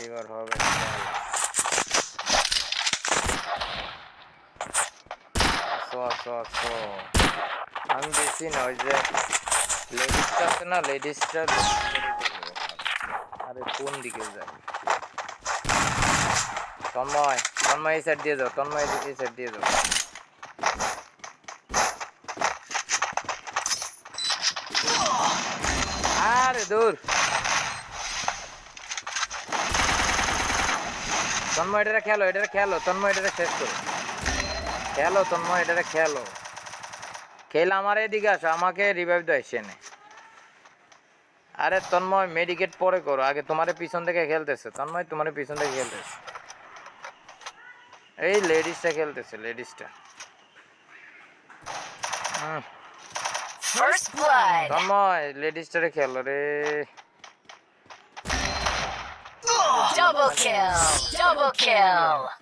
এবার হবে আমি বেশি না ওই যে লেডিসটা আছে না লেডিসটা আরে কোন দিকে যায় তন্ময় তন্ময় এই সাইড দিয়ে যাও তন্ময় এই সাইড দিয়ে যাও আরে দূর তন্ময় এটা খেলো তন্ময় এটা শেষ করো খেলো তন্ময় এটা খেলো খেলে আমার এদিকে আসো আমাকে রিভাইভ দাও এসে আরে তন্ময় মেডিকেট পরে করো আগে তোমারে পিছন থেকে খেলতেছে তন্ময় তোমারে পিছন থেকে খেলতেছে এই লেডিসটা খেলতেছে লেডিসটা First blood. তন্ময় লেডিসটারে খেলো রে Double kill. Double kill.